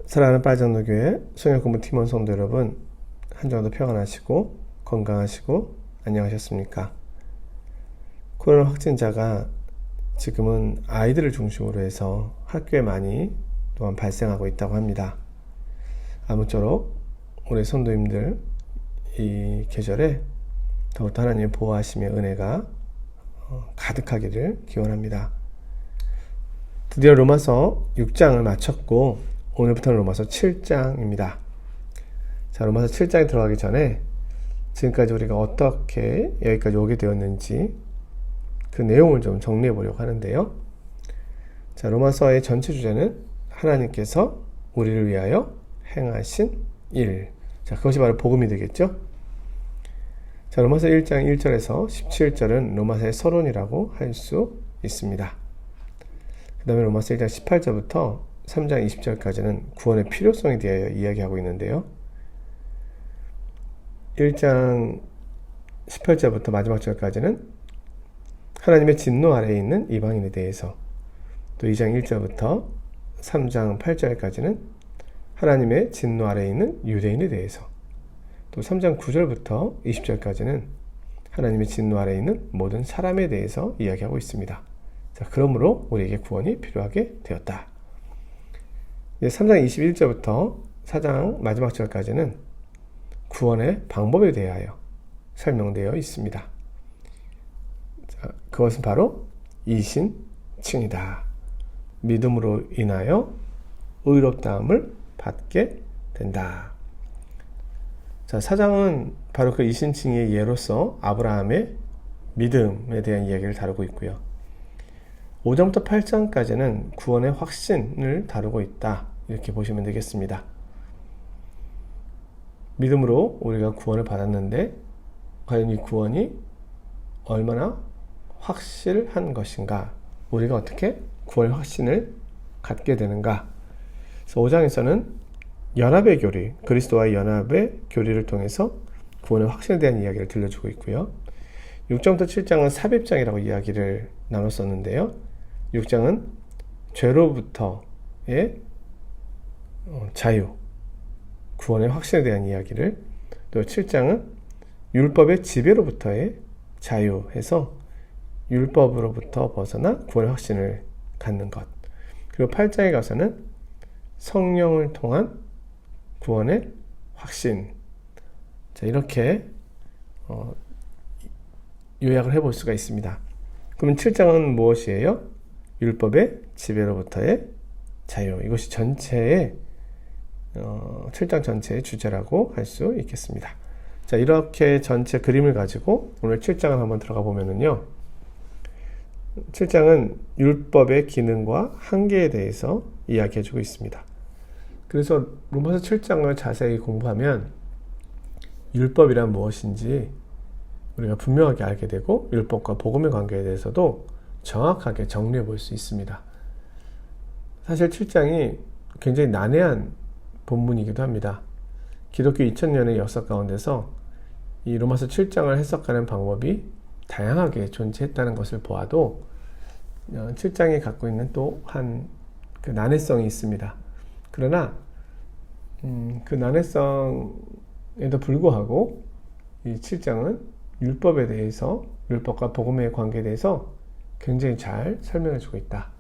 사랑하는 빨장로교회 성역공부 팀원 성도 여러분, 한 주간도 평안하시고 건강하시고 안녕하셨습니까? 코로나 확진자가 지금은 아이들을 중심으로 해서 학교에 많이 또한 발생하고 있다고 합니다. 아무쪼록 우리 성도님들 이 계절에 더욱더 하나님의 보호하심의 은혜가 가득하기를 기원합니다. 드디어 로마서 6장을 마쳤고 오늘부터는 로마서 7장입니다. 자, 로마서 7장에 들어가기 전에 지금까지 우리가 어떻게 여기까지 오게 되었는지 그 내용을 좀 정리해 보려고 하는데요. 자, 로마서의 전체 주제는 하나님께서 우리를 위하여 행하신 일. 자, 그것이 바로 복음이 되겠죠. 자, 로마서 1장 1절에서 17절은 로마서의 서론이라고 할 수 있습니다. 그 다음에 로마서 1장 18절부터 3장 20절까지는 구원의 필요성에 대하여 이야기하고 있는데요. 1장 18절부터 마지막 절까지는 하나님의 진노 아래에 있는 이방인에 대해서, 또 2장 1절부터 3장 8절까지는 하나님의 진노 아래에 있는 유대인에 대해서, 또 3장 9절부터 20절까지는 하나님의 진노 아래에 있는 모든 사람에 대해서 이야기하고 있습니다. 자, 그러므로 우리에게 구원이 필요하게 되었다. 3장 21절부터 4장 마지막 절까지는 구원의 방법에 대하여 설명되어 있습니다. 자, 그것은 바로 이신칭이다. 믿음으로 인하여 의롭다함을 받게 된다. 자, 4장은 바로 그 이신칭의 예로서 아브라함의 믿음에 대한 이야기를 다루고 있고요. 5장부터 8장까지는 구원의 확신을 다루고 있다. 이렇게 보시면 되겠습니다. 믿음으로 우리가 구원을 받았는데 과연 이 구원이 얼마나 확실한 것인가? 우리가 어떻게 구원의 확신을 갖게 되는가? 그래서 5장에서는 연합의 교리, 그리스도와의 연합의 교리를 통해서 구원의 확신에 대한 이야기를 들려주고 있고요. 6장부터 7장은 삽입장이라고 이야기를 나눴었는데요. 6장은 죄로부터의 자유, 구원의 확신에 대한 이야기를, 또 7장은 율법의 지배로부터의 자유해서 율법으로부터 벗어나 구원의 확신을 갖는 것, 그리고 8장에 가서는 성령을 통한 구원의 확신. 자, 이렇게 요약을 해볼 수가 있습니다. 그럼 7장은 무엇이에요? 율법의 지배로부터의 자유. 이것이 전체의 7장 전체의 주제라고 할 수 있겠습니다. 자, 이렇게 전체 그림을 가지고 오늘 7장을 한번 들어가 보면은요. 7장은 율법의 기능과 한계에 대해서 이야기해주고 있습니다. 그래서 로마서 7장을 자세히 공부하면 율법이란 무엇인지 우리가 분명하게 알게 되고 율법과 복음의 관계에 대해서도 정확하게 정리해 볼 수 있습니다. 사실 7장이 굉장히 난해한 본문이기도 합니다. 기독교 2000년의 역사 가운데서 이 로마서 7장을 해석하는 방법이 다양하게 존재했다는 것을 보아도 7장이 갖고 있는 또한 그 난해성이 있습니다. 그러나 그 난해성에도 불구하고 이 7장은 율법에 대해서, 율법과 복음의 관계에 대해서 굉장히 잘 설명해 주고 있다.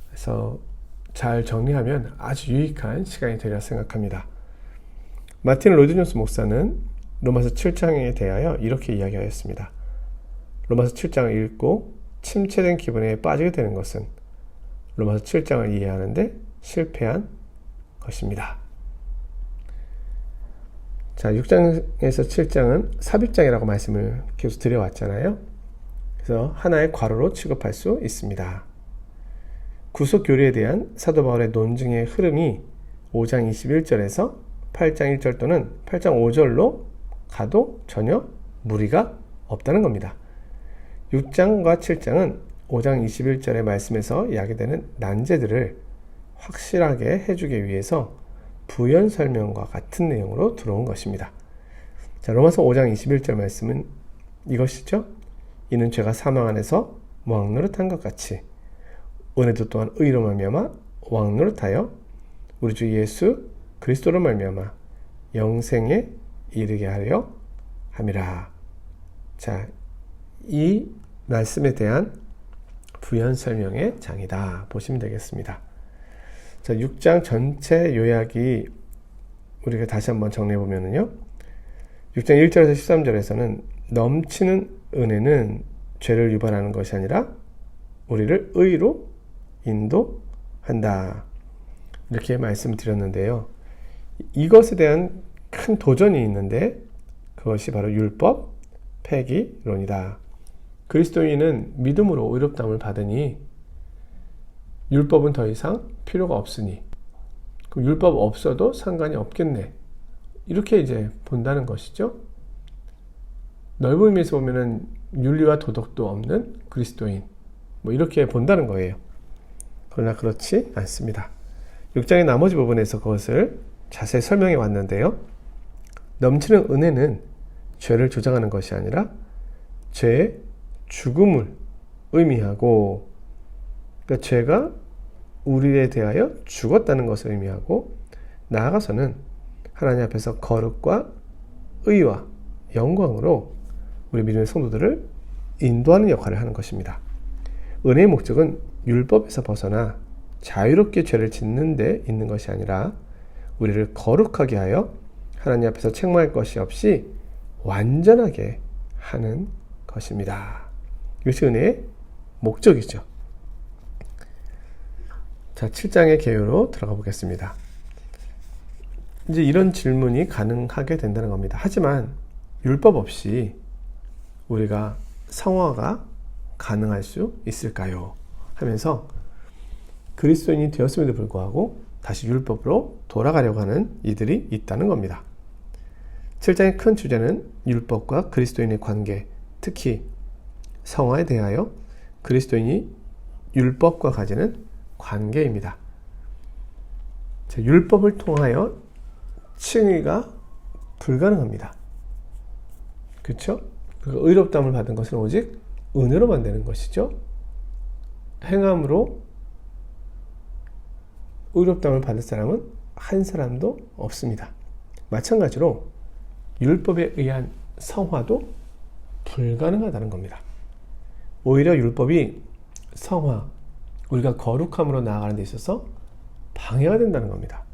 그래서 잘 정리하면 아주 유익한 시간이 되리라 생각합니다. 마틴 로이드-존스 목사는 로마서 7장에 대하여 이렇게 이야기하였습니다. 로마서 7장을 읽고 침체된 기분에 빠지게 되는 것은 로마서 7장을 이해하는데 실패한 것입니다. 자, 6장에서 7장은 삽입장이라고 말씀을 계속 드려왔잖아요. 그래서 하나의 과로로 취급할 수 있습니다. 구속 교리에 대한 사도 바울의 논증의 흐름이 5장 21절에서 8장 1절 또는 8장 5절로 가도 전혀 무리가 없다는 겁니다. 6장과 7장은 5장 21절의 말씀에서 이야기되는 난제들을 확실하게 해주기 위해서 부연 설명과 같은 내용으로 들어온 것입니다. 자, 로마서 5장 21절 말씀은 이것이죠. 이는 죄가 사망 안에서 왕노릇한 것 같이 은혜도 또한 의로 말미암아 왕노릇하여 우리 주 예수 그리스도로 말미암아 영생에 이르게 하려 함이라. 자, 이 말씀에 대한 부연 설명의 장이다 보시면 되겠습니다. 자, 6장 전체 요약이 우리가 다시 한번 정리해 보면은요. 6장 1절에서 13절에서는 넘치는 은혜는 죄를 유발하는 것이 아니라 우리를 의로 인도한다. 이렇게 말씀드렸는데요. 이것에 대한 큰 도전이 있는데 그것이 바로 율법 폐기론이다. 그리스도인은 믿음으로 의롭다함을 받으니 율법은 더 이상 필요가 없으니 그럼 율법 없어도 상관이 없겠네. 이렇게 이제 본다는 것이죠. 넓은 의미에서 보면은 윤리와 도덕도 없는 그리스도인 뭐 이렇게 본다는 거예요. 그러나 그렇지 않습니다. 6장의 나머지 부분에서 그것을 자세히 설명해 왔는데요. 넘치는 은혜는 죄를 조장하는 것이 아니라 죄의 죽음을 의미하고, 그러니까 죄가 우리에 대하여 죽었다는 것을 의미하고, 나아가서는 하나님 앞에서 거룩과 의와 영광으로 우리 믿음의 성도들을 인도하는 역할을 하는 것입니다. 은혜의 목적은 율법에서 벗어나 자유롭게 죄를 짓는 데 있는 것이 아니라 우리를 거룩하게 하여 하나님 앞에서 책망할 것이 없이 완전하게 하는 것입니다. 이것이 은혜의 목적이죠. 자, 7장의 개요로 들어가 보겠습니다. 이제 이런 질문이 가능하게 된다는 겁니다. 하지만 율법 없이 우리가 성화가 가능할 수 있을까요? 하면서 그리스도인이 되었음에도 불구하고 다시 율법으로 돌아가려고 하는 이들이 있다는 겁니다. 7장의 큰 주제는 율법과 그리스도인의 관계, 특히 성화에 대하여 그리스도인이 율법과 가지는 관계입니다. 자, 율법을 통하여 칭의가 불가능합니다. 그렇죠? 의롭다함을 받은 것은 오직 은혜로만 되는 것이죠. 행함으로 의롭다함을 받을 사람은 한 사람도 없습니다. 마찬가지로 율법에 의한 성화도 불가능하다는 겁니다. 오히려 율법이 성화, 우리가 거룩함으로 나아가는 데 있어서 방해가 된다는 겁니다.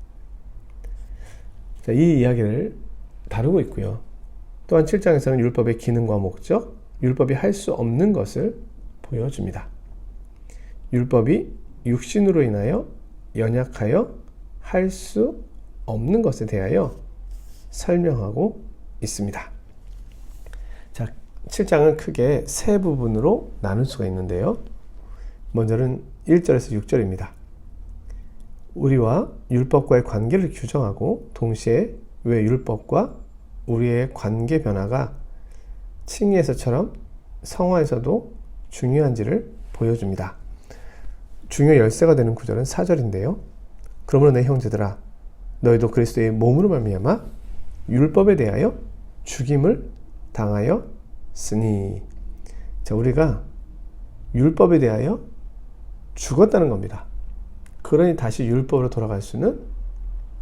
자, 이 이야기를 다루고 있고요. 또한 7장에서는 율법의 기능과 목적, 율법이 할 수 없는 것을 보여줍니다. 율법이 육신으로 인하여 연약하여 할 수 없는 것에 대하여 설명하고 있습니다. 자, 7장은 크게 세 부분으로 나눌 수가 있는데요. 먼저는 1절에서 6절입니다. 우리와 율법과의 관계를 규정하고 동시에 왜 율법과 우리의 관계 변화가 칭의에서처럼 성화에서도 중요한지를 보여줍니다. 중요 열쇠가 되는 구절은 4절인데요. 그러므로 내 형제들아 너희도 그리스도의 몸으로 말미암아 율법에 대하여 죽임을 당하였으니. 자, 우리가 율법에 대하여 죽었다는 겁니다. 그러니 다시 율법으로 돌아갈 수는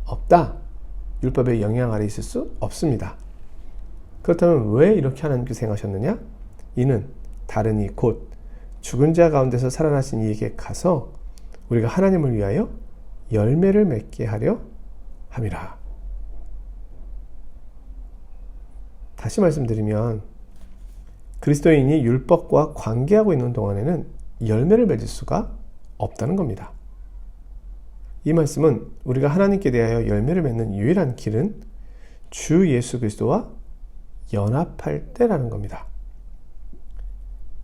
없다. 율법의 영향 아래 있을 수 없습니다. 그렇다면 왜 이렇게 하나님께서 행하셨느냐? 이는 다른 이 곧 죽은 자 가운데서 살아나신 이에게 가서 우리가 하나님을 위하여 열매를 맺게 하려 함이라. 다시 말씀드리면 그리스도인이 율법과 관계하고 있는 동안에는 열매를 맺을 수가 없다는 겁니다. 이 말씀은 우리가 하나님께 대하여 열매를 맺는 유일한 길은 주 예수 그리스도와 연합할 때라는 겁니다.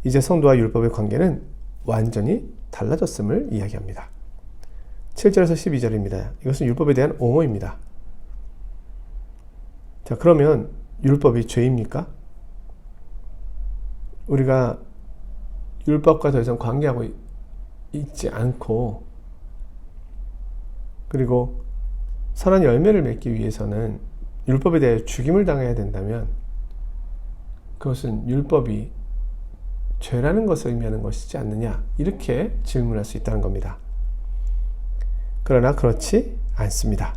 이제 성도와 율법의 관계는 완전히 달라졌음을 이야기합니다. 7절에서 12절입니다. 이것은 율법에 대한 옹호입니다. 자, 그러면 율법이 죄입니까? 우리가 율법과 더 이상 관계하고 있지 않고, 그리고 선한 열매를 맺기 위해서는 율법에 대해 죽임을 당해야 된다면 그것은 율법이 죄라는 것을 의미하는 것이지 않느냐, 이렇게 질문할 수 있다는 겁니다. 그러나 그렇지 않습니다.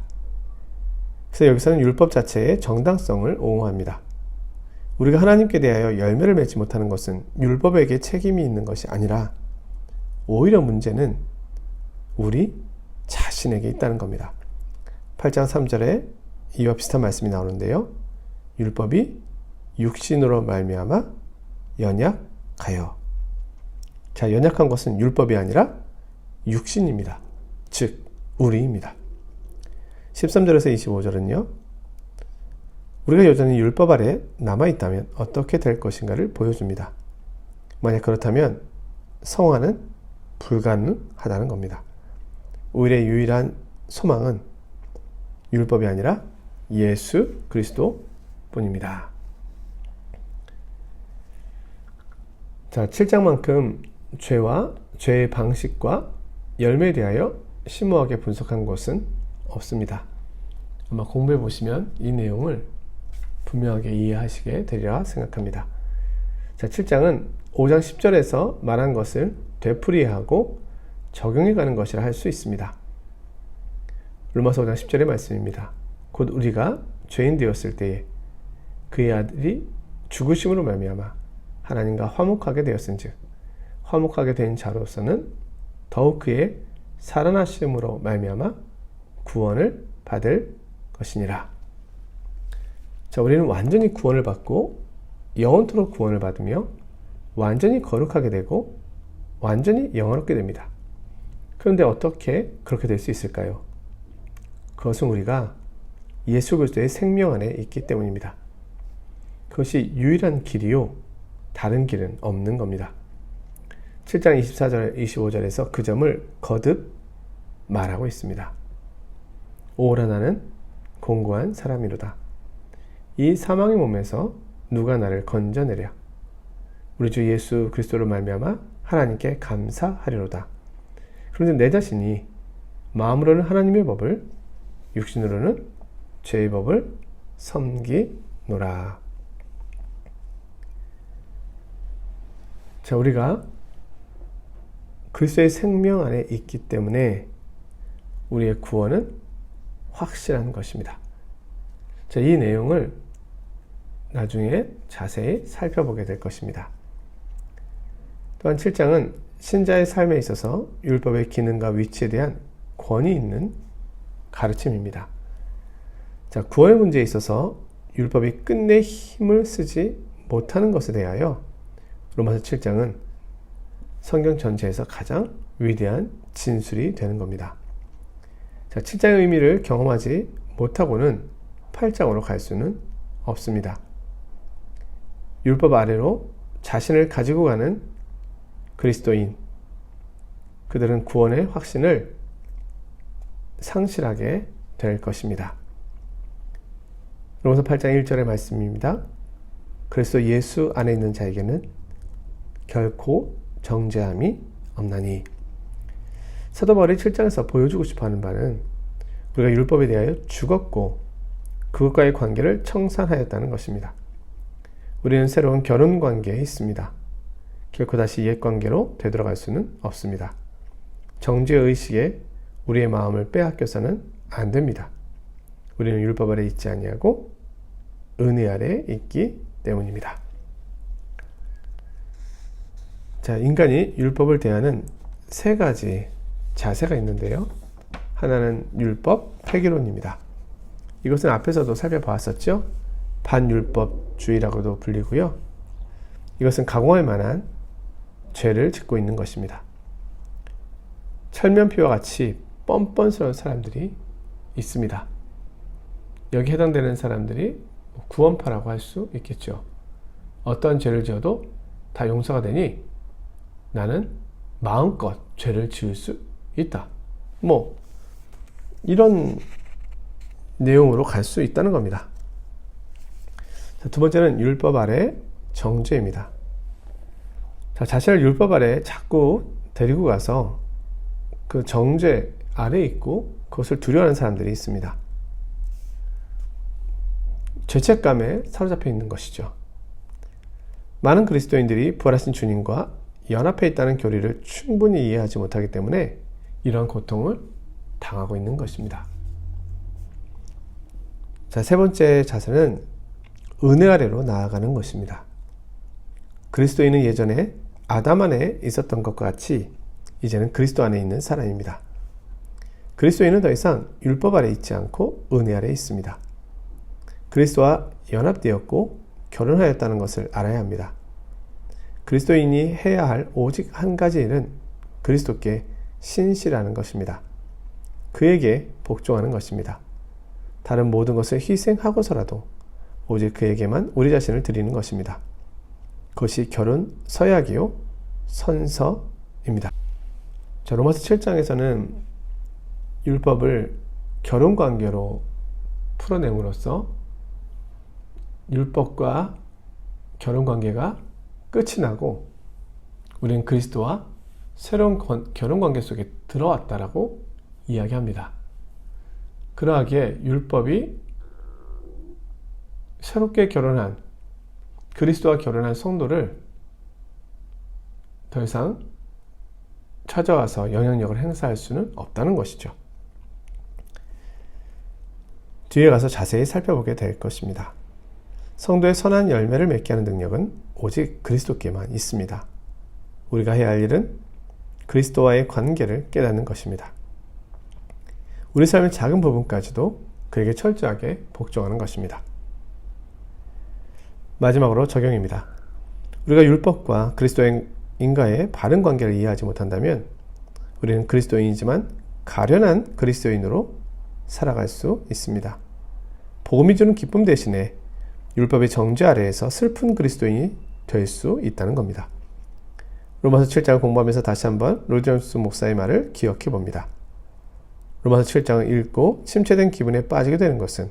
그래서 여기서는 율법 자체의 정당성을 옹호합니다. 우리가 하나님께 대하여 열매를 맺지 못하는 것은 율법에게 책임이 있는 것이 아니라 오히려 문제는 우리 자신에게 있다는 겁니다. 8장 3절에 이와 비슷한 말씀이 나오는데요. 율법이 육신으로 말미암아 연약하여. 자, 연약한 것은 율법이 아니라 육신입니다. 즉 우리입니다. 13절에서 25절은요. 우리가 여전히 율법 아래 남아있다면 어떻게 될 것인가를 보여줍니다. 만약 그렇다면 성화는 불가능하다는 겁니다. 오히려 유일한 소망은 율법이 아니라 예수 그리스도 뿐입니다. 자, 7장만큼 죄와 죄의 방식과 열매에 대하여 심오하게 분석한 것은 없습니다. 아마 공부해 보시면 이 내용을 분명하게 이해하시게 되리라 생각합니다. 자, 7장은 5장 10절에서 말한 것을 되풀이하고 적용해 가는 것이라 할 수 있습니다. 로마서 5장 10절의 말씀입니다. 곧 우리가 죄인 되었을 때에 그의 아들이 죽으심으로 말미암아 하나님과 화목하게 되었은즉 화목하게 된 자로서는 더욱 그의 살아나심으로 말미암아 구원을 받을 것이니라. 자, 우리는 완전히 구원을 받고 영원토록 구원을 받으며 완전히 거룩하게 되고 완전히 영원롭게 됩니다. 그런데 어떻게 그렇게 될 수 있을까요? 그것은 우리가 예수 그리스도의 생명 안에 있기 때문입니다. 그것이 유일한 길이요 다른 길은 없는 겁니다. 7장 24절 25절에서 그 점을 거듭 말하고 있습니다. 오라 나는 공고한 사람이로다. 이 사망의 몸에서 누가 나를 건져내랴. 우리 주 예수 그리스도로 말미암아 하나님께 감사하리로다. 그런데 내 자신이 마음으로는 하나님의 법을 육신으로는 죄의 법을 섬기노라. 자, 우리가 그리스도의 생명 안에 있기 때문에 우리의 구원은 확실한 것입니다. 자, 이 내용을 나중에 자세히 살펴보게 될 것입니다. 또한 7장은 신자의 삶에 있어서 율법의 기능과 위치에 대한 권위 있는 가르침입니다. 자, 구원의 문제에 있어서 율법이 끝내 힘을 쓰지 못하는 것에 대하여 로마서 7장은 성경 전체에서 가장 위대한 진술이 되는 겁니다. 자, 7장의 의미를 경험하지 못하고는 8장으로 갈 수는 없습니다. 율법 아래로 자신을 가지고 가는 그리스도인, 그들은 구원의 확신을 상실하게 될 것입니다. 로마서 8장 1절의 말씀입니다. 그리스도 예수 안에 있는 자에게는 결코 정죄함이 없나니. 사도 바울이 7장에서 보여주고 싶어하는 바는 우리가 율법에 대하여 죽었고 그것과의 관계를 청산하였다는 것입니다. 우리는 새로운 결혼 관계에 있습니다. 결코 다시 옛 관계로 되돌아갈 수는 없습니다. 정죄의 의식에 우리의 마음을 빼앗겨서는 안 됩니다. 우리는 율법 아래 있지 아니하고 은혜 아래 있기 때문입니다. 자, 인간이 율법을 대하는 세 가지 자세가 있는데요. 하나는 율법 폐기론입니다. 이것은 앞에서도 살펴보았었죠. 반율법주의라고도 불리고요. 이것은 가공할 만한 죄를 짓고 있는 것입니다. 철면피와 같이 뻔뻔스러운 사람들이 있습니다. 여기 해당되는 사람들이 구원파라고 할 수 있겠죠. 어떤 죄를 지어도 다 용서가 되니 나는 마음껏 죄를 지을 수 있다. 이런 내용으로 갈 수 있다는 겁니다. 자, 두 번째는 율법 아래 정죄입니다. 자, 자신을 율법 아래 자꾸 데리고 가서 그 정죄 아래 있고 그것을 두려워하는 사람들이 있습니다. 죄책감에 사로잡혀 있는 것이죠. 많은 그리스도인들이 부활하신 주님과 연합해 있다는 교리를 충분히 이해하지 못하기 때문에 이러한 고통을 당하고 있는 것입니다. 자, 세 번째 자세는 은혜 아래로 나아가는 것입니다. 그리스도인은 예전에 아담 안에 있었던 것과 같이 이제는 그리스도 안에 있는 사람입니다. 그리스도인은 더 이상 율법 아래 있지 않고 은혜 아래 있습니다. 그리스도와 연합되었고 결혼하였다는 것을 알아야 합니다. 그리스도인이 해야 할 오직 한 가지 일은 그리스도께 신실하는 것입니다. 그에게 복종하는 것입니다. 다른 모든 것을 희생하고서라도 오직 그에게만 우리 자신을 드리는 것입니다. 그것이 결혼 서약이요 선서입니다. 자, 로마서 7장에서는 율법을 결혼 관계로 풀어냄으로써 율법과 결혼 관계가 끝이 나고 우리는 그리스도와 새로운 결혼 관계 속에 들어왔다라고 이야기합니다. 그러하기에 율법이 새롭게 결혼한 그리스도와 결혼한 성도를 더 이상 찾아와서 영향력을 행사할 수는 없다는 것이죠. 뒤에 가서 자세히 살펴보게 될 것입니다. 성도의 선한 열매를 맺게 하는 능력은 오직 그리스도께만 있습니다. 우리가 해야 할 일은 그리스도와의 관계를 깨닫는 것입니다. 우리 삶의 작은 부분까지도 그에게 철저하게 복종하는 것입니다. 마지막으로 적용입니다. 우리가 율법과 그리스도인과의 바른 관계를 이해하지 못한다면 우리는 그리스도인이지만 가련한 그리스도인으로 살아갈 수 있습니다. 복음이 주는 기쁨 대신에 율법의 정죄 아래에서 슬픈 그리스도인이 될 수 있다는 겁니다. 로마서 7장을 공부하면서 다시 한번 롤존스 목사의 말을 기억해 봅니다. 로마서 7장을 읽고 침체된 기분에 빠지게 되는 것은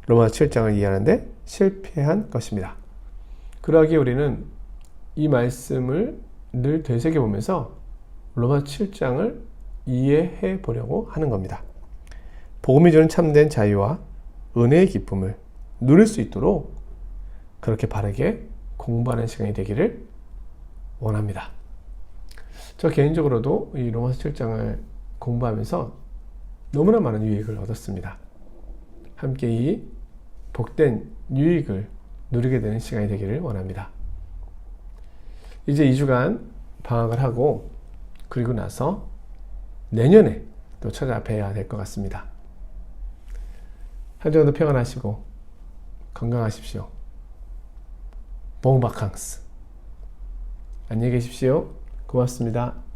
로마서 7장을 이해하는데 실패한 것입니다. 그러기에 우리는 이 말씀을 늘 되새겨보면서 로마서 7장을 이해해 보려고 하는 겁니다. 복음이 주는 참된 자유와 은혜의 기쁨을 누릴 수 있도록 그렇게 바르게 공부하는 시간이 되기를 원합니다. 저 개인적으로도 이 로마서 7장을 공부하면서 너무나 많은 유익을 얻었습니다. 함께 이 복된 유익을 누리게 되는 시간이 되기를 원합니다. 이제 2주간 방학을 하고 그리고 나서 내년에 또 찾아뵈야 될 것 같습니다. 한 주간도 평안하시고 건강하십시오. Bon vacances. 안녕히 계십시오. 고맙습니다.